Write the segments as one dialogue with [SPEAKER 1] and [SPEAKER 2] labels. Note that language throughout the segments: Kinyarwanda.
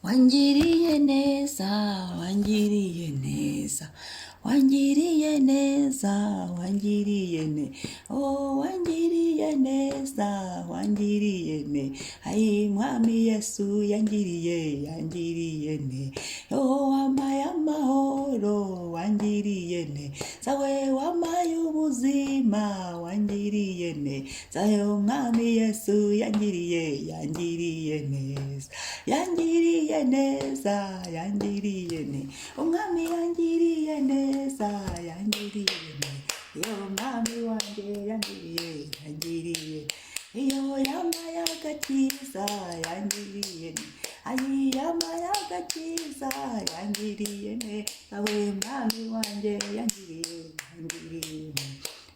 [SPEAKER 1] wangiriye neza, wangiriye neza, wangiriye neza, wangiriye ne, oh wangiriye neza, wangiriye ne, ai mwami Yesu yangiriye ne, oh wampaye amahoro, wangiriye ne, zawe wampaye ubuzima, wangiriye ne, zawe mwami Yesu yangiriye neza, yangiriye neza, yangiriye ne, umwami yangiriye neza, yangiriye ne, yo mwami wanjye yangiriye, iyo yampaye agakiza, yangiriye ne, ayi yampaye agakiza, yangiriye ne, awe mwami wanjye yangiriye ne,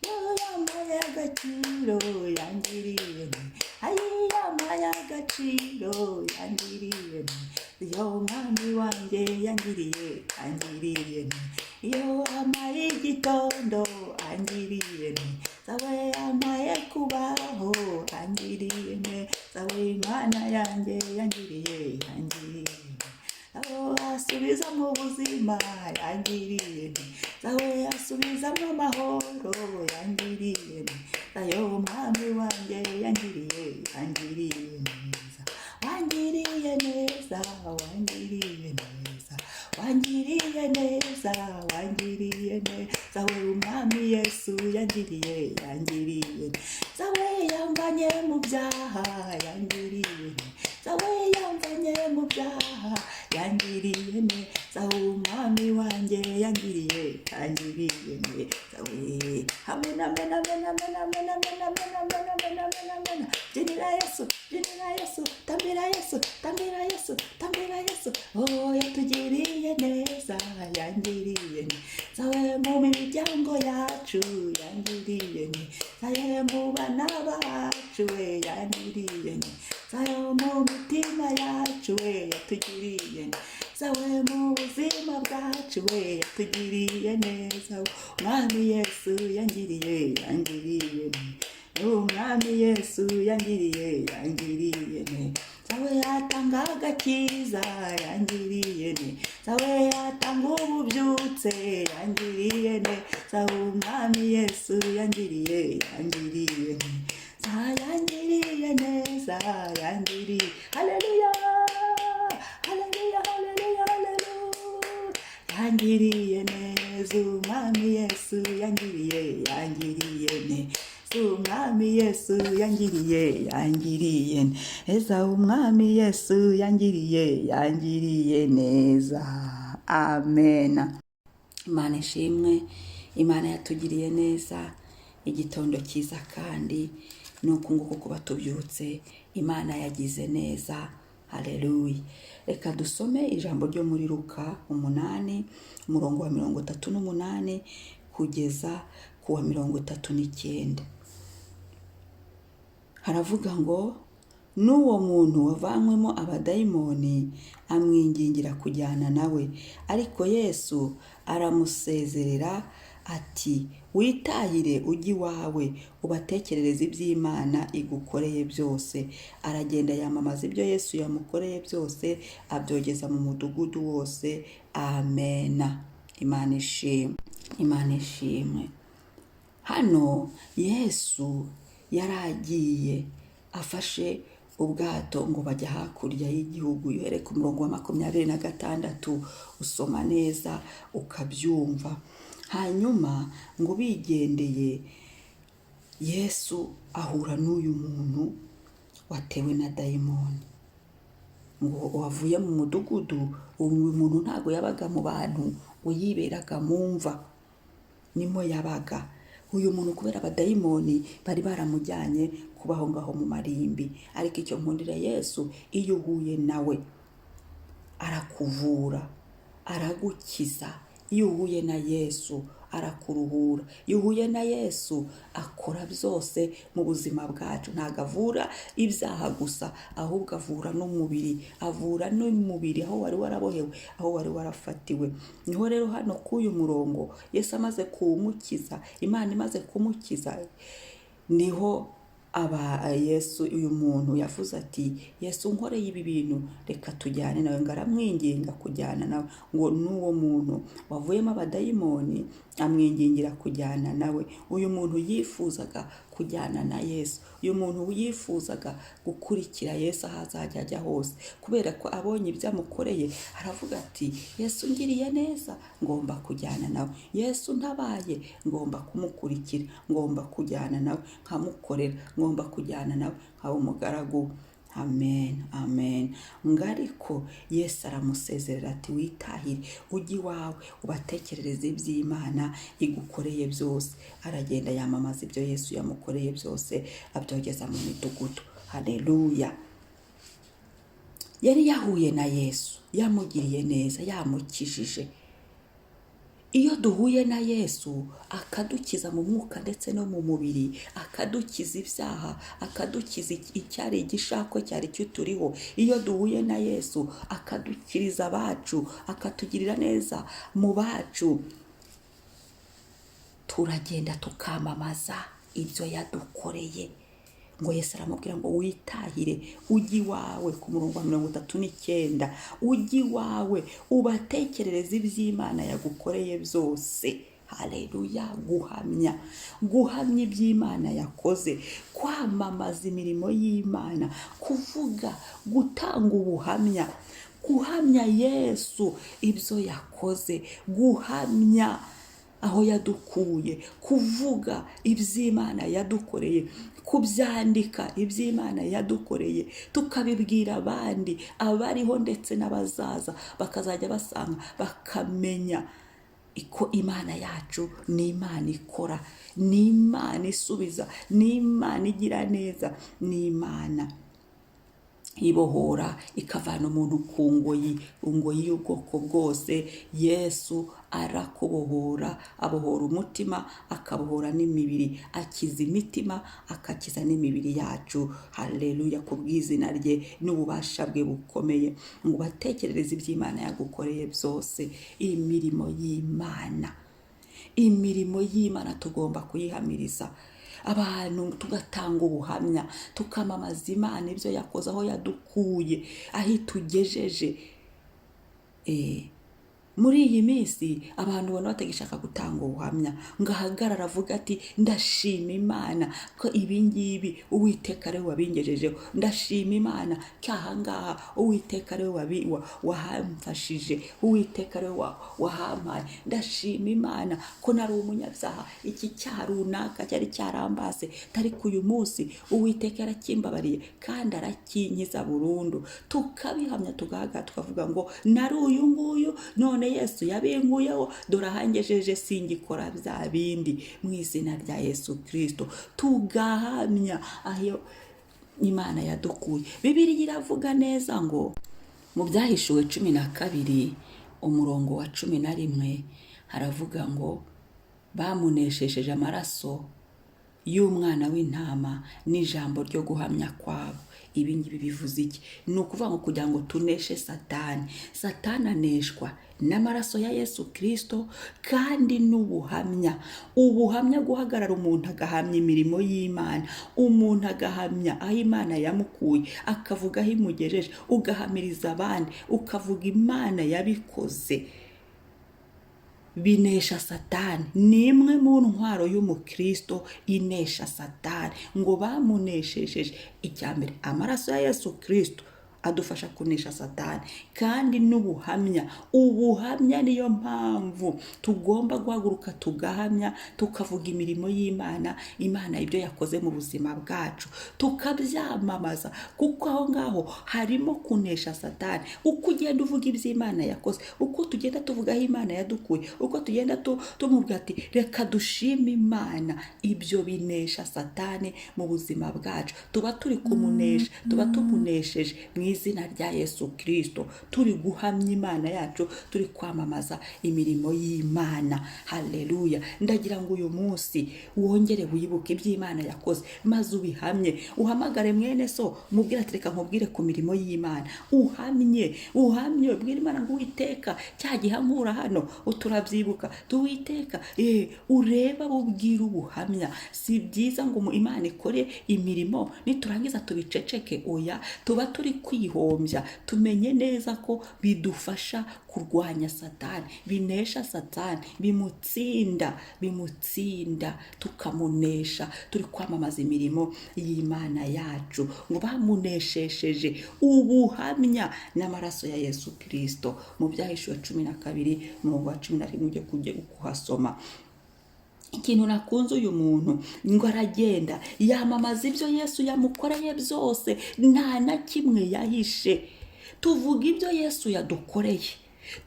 [SPEAKER 1] yo yampaye agaciro, yangiriye ne, ayi yampaye agaciro, yangiriye ne, yo mwami wanjye yangiriye ne, iyo yampaye igitondo, angiriye ne, zawe yampaye kubaho, angiriye ne, zawe Imana yanjye yangiriye ne, aho asubiza mu buzima, yangiriye ne, zawe asubizamo amahoro, yangiriye ne, zayo mwami wanjye yangiriye neza, wangiriye neza, wangiriye neza, wangiriye neza, wangiriye neza, we umwami Yesu yangiriye zawe yamvanye mu byaha, yangiriye zawe yamvanye mu byaha, yangiriye neza, umwami wanjye yangiriye zawe amena mena mena mena mena mena mena mena mena mena mena, jinira Yesu, tambira Yesu, tambira Yesu, tambira Yesu, oh yatugiriye neza, yangiriye zawe mu miryango yacu, yangiriye zawe mu bana bacu, we yangiriye zawe mu mitima yacu, we yatugiriye zawe mu buzima bwacu, we yatugiriye neza, umwami Yesu yangiriye umwami Yesu yangiriye zawe yatanga agakiza, yangiriye ne, zawe yatanga ububyutse, yangiriye ne, zawe umwami Yesu yangiriye ne, yangiriye neza, yangiriye, haleluya, haleluya, haleluya, haleluya, yangiriye neza, umwami Yesu yangiriye ne, umwami Yesu yangiriye neza, umwami Yesu yangiriye neza, amen. Imana ishimwe, Imana yatugiriye neza, igitondo cyiza kandi nuko nguko kuba tubyutse, Imana yagize neza, haleluya. Reka dusome ijambo ryo muri Luka 8 umurongo wa 38 kugeza ku wa 39. Haravuga ngo, n'uwo muntu wavanywemo abadayimoni amwingingira kujyana nawe, ariko Yesu aramusezerera ati, witahire ujye iwawe, ubatekerereze iby'Imana igukoreye byose. Aragenda yamamaza ibyo Yesu yamukoreye byose, abyogeza mu mudugudu wose, amena. Imana ishimwe. Hano Yesu yaragiye afashe ubwato ngo bajya hakurya y'igihugu, uhereye ku murongo wa 26 usoma neza ukabyumva. Hanyuma ngo bigendeye, Yesu ahura n'uyu muntu watewe na dayimoni, ngo wavuye mu mudugudu. Uyu muntu ntago yabaga mu bantu, ngo yiberaga mu mva, nimo yabaga. Uyu muntu kubera abadayimoni bari baramujyanye kubaho ngaho mu marimbi, ariko icyo nkundira Yesu, iyo uhuye nawe arakuvura, aragukiza. Iyo uhuye na Yesu arakuruhura. Iyo uhuye na Yesu akora byose mu buzima bwacu. Ntago avura ibyaha gusa, ahubwo avura n'umubiri, avura n'umubiri aho wari warabohewe, aho wari warafatiwe. Niho rero hano k'uyu murongo Yesu amaze kumukiza, Imana imaze kumukiza, niho Yesu, uyu muntu yavuze ati Yesu nkoreye ibi bintu, reka tujyane nawe. Ngo aramwinginga kujyana nawe, ngo n'uwo muntu wavuyemo abadayimoni amwingingira kujyana nawe. Uyu muntu yifuzaga kujyana na Yesu, uyu muntu yifuzaga gukurikira Yesu aho azajya ajya hose, kubera ko abonye ibyo amukoreye aravuga ati Yesu ngiriye neza, ngomba kujyana nawe. Yesu ntabaye, ngomba kumukurikira, ngomba kujyana nawe nkamukorera, ngomba kujyana nawe nkaba umugaragu. Amen, amen. Ngo ariko Yesu aramusezerera ati witahire ujye iwawe ubatekerereze iby'Imana igukoreye byose. Aragenda yamamaza ibyo Yesu yamukoreye byose, abyogeza mu midugudu. Haleluya. Yari yahuye na Yesu, yamugiriye neza, yamukijije. Iyo duhuye na Yesu akadukiza mu mwuka ndetse no mu mubiri, akadukiza ibyaha, akadukiza icyari igishako cyari cyuturiho. Iyo duhuye na Yesu akadukiriza abacu, akatugirira neza mu bacu, turagenda tukamamaza ibyo yadukoreye. Ngo Yesu aramubwira ngo witahire ujye iwawe, ku murongo wa 39, ujye iwawe ubatekerereze iby'Imana yagukoreye byose. Haleluya. Guhamya iby'Imana yakoze, kwamamaza imirimo y'Imana, kuvuga, gutanga ubuhamya, guhamya Yesu ibyo yakoze, guhamya aho yadukuye, kuvuga iby'Imana yadukoreye, kubyandika iby'Imana yadukoreye, tukabibwira abandi, abariho ndetse n'abazaza, bakazajya basanga bakamenya ko Imana yacu ni Imana ikora, ni Imana isubiza, ni Imana igira neza, ni Imana ibohora ikavana umuntu ku ngoyi y'ubwoko bwose. Yesu arakubohora, abohora umutima, akabohora n'imibiri, akiza imitima, akakiza n'imibiri yacu. Haleluya. Ku bw'izina rye n'ububasha bwe bukomeye. Ngo batekerereze iby'Imana yagukoreye byose. Imirimo y'Imana tugomba kuyihamiriza abantu, tugatanga ubuhamya, tukamamaza Imana ibyo yakoze, aho yadukuye, aho itugejeje. Muri iyi minsi abantu ubona batagishaka gutanga ubuhamya, ngo ahagarara avuga ati ndashima Imana ko ibi ngibi Uwiteka ari we wabingejejeho, ndashima Imana ko aha ngaha Uwiteka ari we wahamfashije, Uwiteka ari we wahampaye, ndashima Imana ko nari umunyabyaha, iki cyaha runaka cyari cyarambase, ariko uyu munsi Uwiteka yarakimbabariye kandi arakinkiza burundu. Tukabihamya, tugahagarara tukavuga ngo nari uyu nguyu, none Yesu yabinkuyeho, dore ahangejeje, singikora bya bindi. Mu izina rya Yesu Kristo tugahamya aho Imana yadukuye. Bibiliya iravuga neza ngo mu Byahishuwe 12 umurongo wa 11 haravuga ngo bamuneshejeje amaraso y'umwana w'intama n'ijambo ryo guhamya kwabo. Ibi ngibi bivuze iki? Ni ukuvuga ngo kugira ngo tuneshe Satani. Satani aneshwa n'amaraso ya Yesu Kristo kandi n'ubuhamya. Ubuhamya, guhagarara umuntu agahamya imirimo y'Imana, umuntu agahamya aho Imana yamukuye, akavuga aho imugejeje, ugahamiriza abandi, ukavuga Imana yabikoze. Binesha Satani. Ni imwe mu ntwaro y'umukristo inesha Satani. Ngo bamuneshejeje icyambere amaraso ya Yesu Kristo adufasha kunesha Satani, kandi n'ubuhamya. Ubuhamya niyo mpamvu tugomba guhaguruka tugahamya, tukavuga imirimo y'Imana, Imana ibyo yakoze mu buzima bwacu, tukabyamamaza, kuko aho ngaho harimo kunesha Satani. Uko ugenda uvuga iby'Imana yakoze, uko tugenda tuvuga aho Imana yadukuye, uko tugenda tumubwira ati reka dushime Imana, ibyo binesha Satani mu buzima bwacu. Tuba turi kumunesha, tuba tumunesheje mu izina rya Yesu Kristo, turi guhamya Imana yacu, turi kwamamaza imirimo y'Imana. Haleluya. Ndagira ngo uyu munsi wongere wibuke iby'Imana yakoze, maze ubihamye. Uhamagare mwene so, mubwire ati reka nkubwire ku mirimo y'Imana. Uhamye ubwire Imana ngo Uwiteka cya gihankura hano uturabyibuka, tuwiteka ureba bubwira ubuhamya. Si byiza ngo Imana ikore imirimo niturangiza tubiceceke. Oya, tuba turi kwihombya. Tumenye neza ko bidufasha kurwanya Satani, binesha Satani, bimutsinda tukamunesha. Turi kwamamaza imirimo y'Imana yacu, ngo bamuneshesheje ubuhamya n'amaraso ya Yesu Kristo. Mu Byahishuwe 12:11 ujye kuhasoma. Ikintu nakunze uyu muntu ngo aragenda yamamaza ibyo Yesu yamukoreye byose, nta na kimwe yahishe. Tuvuga ibyo Yesu yadukoreye,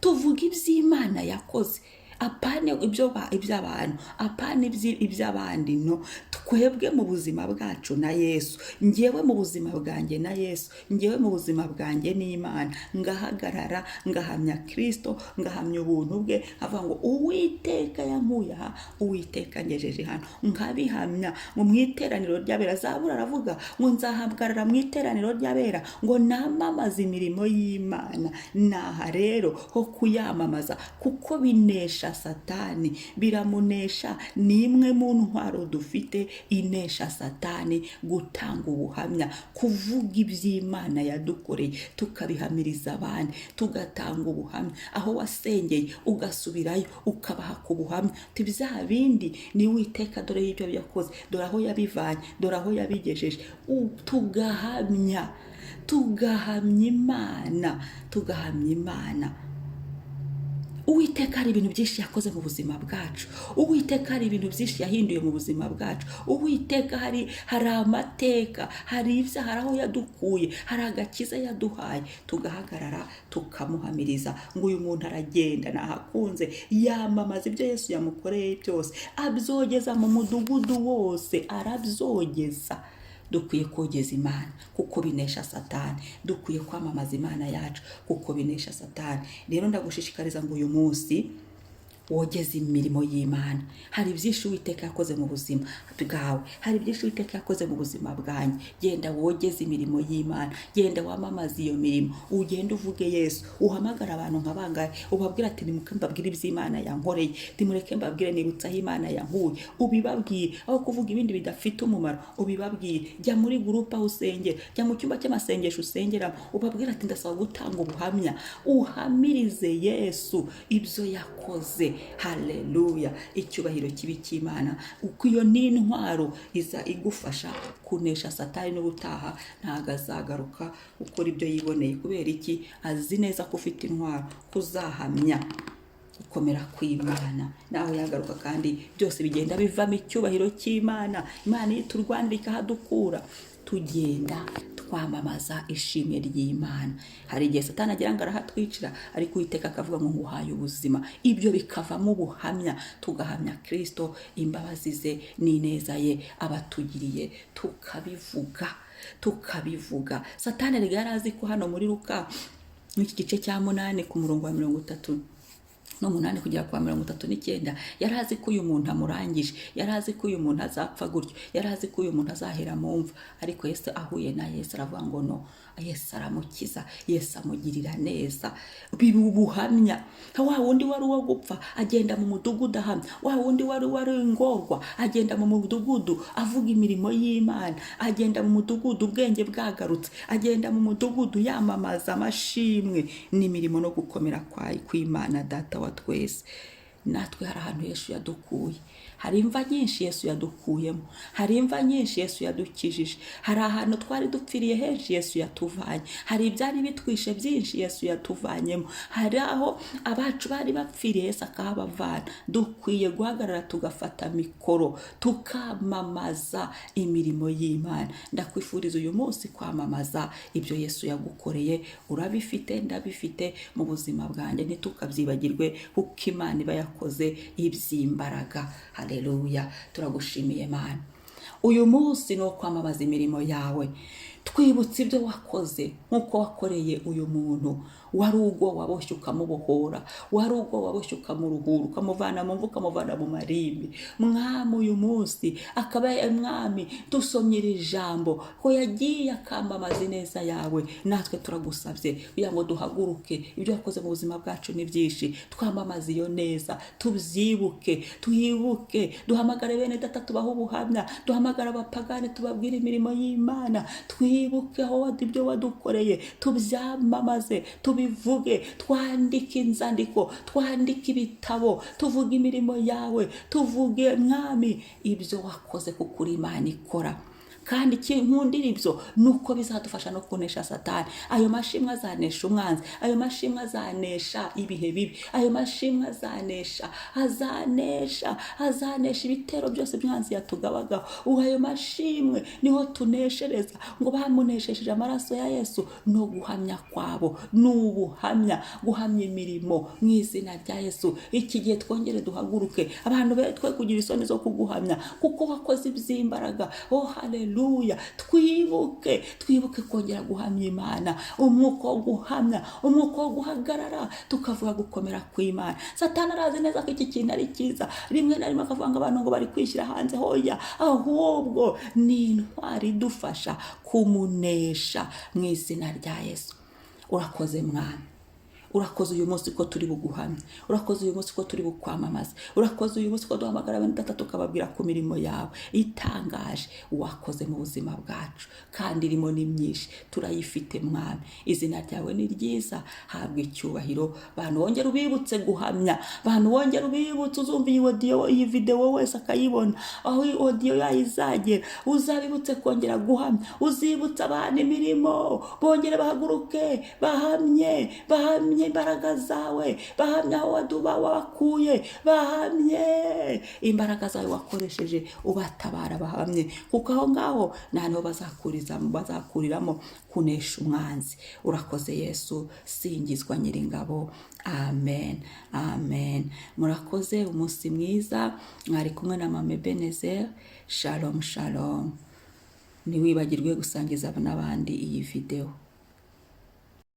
[SPEAKER 1] tuvuga iby'Imana yakoze, apane iby'abantu, apane iby'abandi. No, twebwe mu buzima bwacu na Yesu, ngewe mu buzima bwanjye na Yesu, ngewe mu buzima bwanjye n'Imana, ngahagarara ngahamya Kristo, ngahamya ubuntu bwe, avuga ngo Uwiteka yankuye aha, Uwiteka ngejeje hano. Nkabihamya ngo mu iteraniro ry'abera. Zabura aravuga ngo nzahagarara mu iteraniro ry'abera ngo namamaze imirimo y'Imana. Naha rero ho kuyamamaza, kuko binesha Satani, biramunesha. Ni imwe mu ntwaro dufite inesha Satani, gutanga ubuhamya, kuvuga iby'Imana yadukoreye, tukabihamiriza abandi, tugatanga ubuhamya. Aho wasengeye ugasubirayo ukabaha ku buhamya, bya bindi ni Uwiteka dore y'ibyo yakoze, dore aho yabivanye, dore aho yabigejeje. Tugahamya Imana. Uwiteka hari ibintu byinshi yakoze mu buzima bwacu. Uwiteka hari ibintu byinshi yahinduye mu buzima bwacu. Uwiteka hari amateka, hari ibyo, hari aho yadukuye, hari agakiza yaduhaye. Tugahagarara tukamuhamiriza ngo uyu muntu aragenda nahakunze yamamaza ibyo Yesu yamukoreye byose, abyogeza mu mudugudu wose, arabyogeza. Dukwiye kogeza Imana kuko binesha Satani. Dukwiye kwamamaza Imana yacu kuko binesha Satani. Rero ndagushishikariza ngo uyu munsi wogeze imirimo y'Imana. Hari byinshi Uwiteka yakoze mu buzima bwawe, hari byinshi Uwiteka yakoze mu buzima bwanjye. Genda wogeze imirimo y'Imana, genda wamamaza iyo mirimo. Ugenda uvuge Yesu, uhamagara abantu nk'abangahe, ubabwira ati nimuke mbabwire iby'Imana yankoreye, timureke mbabwire nibutsa aho Imana yankuye. Ubibabwire aho kuvuga ibindi bidafite umumaro. Ubibabwire, jya muri gurupe aho usengera, jya mu cyumba cy'amasengesho usengeramo, ubabwira ati ndasaba gutanga ubuhamya. Uhamirize Yesu ibyo yakoze. Haleluya. Icyubahiro kibi cy'Imana. Uko iyo ni intwaro iza igufasha kunesha Satani n'ubutaha ntago azagaruka ukora ibyo yiboneye. Kubera iki? Azi neza ko ufite intwaro, kuzahamya gukomera kw'Imana. Naho yagaruka kandi byose bigenda bivamo icyubahiro cy'Imana. Imana yiturwanira ikahadukura. Tugenda twamamaza ishimwe ry'Imana. Hari igihe Satani agira ngo arahatwicira, ariko Uwiteka akavuga ngo nguhaye ubuzima. Ibyo bikavamo ubuhamya, tugahamya Kristo, imbabazi ze n'ineza ye abatugiriye, tukabivuga. Satani ari yarazi ko hano muri Luka n'iki gice cya 8 ku murongo wa 38 kugera kwa 39, yarazi ko uyu muntu amurangije, yarazi ko uyu muntu azapfa gutyo, yarazi ko uyu muntu azahera mu mva. Ariko Yesu ahuye na Yesu aravuga ngo no, Yesu aramukiza, Yesu amugirira neza. Biba ubuhamya. Wa wundi wari uwo gupfa agenda mu mudugudu ahamya, wa wundi wari ingorwa agenda mu mudugudu avuga imirimo y'Imana, agenda mu mudugudu ubwenge bwagarutse, agenda mu mudugudu yamamaza amashimwe n'imirimo no gukomera kw'Imana Data wa twese. Natwe hari ahantu Yesu yadukuye, hari imva nyinshi Yesu yadukuyemo, hari imva nyinshi Yesu yadukijije, hari ahantu twari dupfiriye henshi Yesu yatuvanye, hari ibyari bitwishe byinshi Yesu yatuvanyemo, hari aho abacu bari bapfiriye Yesu akahabavana. Dukwiye guhagarara tugafata mikoro tukamamaza imirimo y'Imana. Ndakwifuriza uyu munsi kwamamaza ibyo Yesu yagukoreye. Urabifite, ndabifite mu buzima bwanjye, ntitukabyibagirwe kuko Imana iba yakoze iby'imbaraga. Haleluya. Turagushimiye Mana. Uyu munsi no kwamamaza imirimo yawe. twibutse ibyo wakoze, nk'uko wakoreye uyu muntu. Wari ubwo waboshye ukamubohora, wari ubwo waboshye ukamuruhura, ukamuvana mu mvu, ukamuvana mu marimbi. Mwami, uyu munsi akaba mwami dusomye iri jambo ko yagiye akambamaza ineza yawe. Natwe turagusabye kugira ngo duhaguruke, ibyo wakoze mu buzima bwacu ni byinshi, twamamaze iyo neza, tubyibuke, tuyibuke, duhamagare bene data tubaho ubuhamya, duhamagara abapagani tubabwire imirimo y'Imana, twibuke aho ibyo wadukoreye, tubyamamaze, tubivuge, twandike inzandiko, twandike ibitabo, tuvuge imirimo yawe, tuvuge mwami ibyo wakoze, kuko uri Imana ikora. Kandi nkundira ibyo nuko bizadufasha no kunesha Satani. Ayo mashimwe azanesha umwanzi, ayo mashimwe azanesha ibihe bibi, ayo mashimwe azanesha ibitero byose umwanzi yatugabagaho. Ayo mashimwe niho tuneshereza, ngo bamunesheje amaraso ya Yesu no guhamya kwabo, n'ubuhamya, guhamya imirimo mu izina rya Yesu. Iki gihe twongere duhaguruke, abantu twe kugira isoni zo kuguhamya, kuko wakoze iby'imbaraga. Oh haleluya. Twibuke kongera guhamya Imana, umwuka wo guhamya, umwuka wo guhagarara, tukavuga gukomera kw'Imana. Satani arazi neza ko iki kintu ari cyiza, rimwe na rimwe akavuga ngo abantu ngo bari kwishyira hanze. Hoya, ahubwo ni intwari idufasha kumunesha mu izina rya Yesu. Urakoze Mwami, urakoze uyu munsi ko turi buguhamya, urakoze uyu munsi ko turi bukwamamaza, urakoze uyu munsi ko duhamagara bene data tukababwira ku mirimo yawe itangaje wakoze mu buzima bwacu, kandi irimo ni myinshi, turayifite Mwami. Izina ryawe ni ryiza, habwa icyubahiro. Bantu wongera ubibutse guhamya, bantu wongera ubibutse, uzumva iyi video wese akayibona, aho iyi audio yayizagera, uzabibutse kongera guhamya, uzibutse abantu imirimo, bongere bahaguruke, bahamye imbaraga zawe, bahamya aho wakuye, bahamye imbaraga zawe wakoresheje ubatabara, bahamye, kuko aho ngaho niho bazakuriramo kunesha umwanzi. Urakoze Yesu, singizwa Nyiringabo. Amen, amen. Murakoze, umunsi mwiza. Mwari kumwe na Mama Ebenezer. Shalom, shalom. Ntiwibagirwe gusangiza n'abandi iyi video.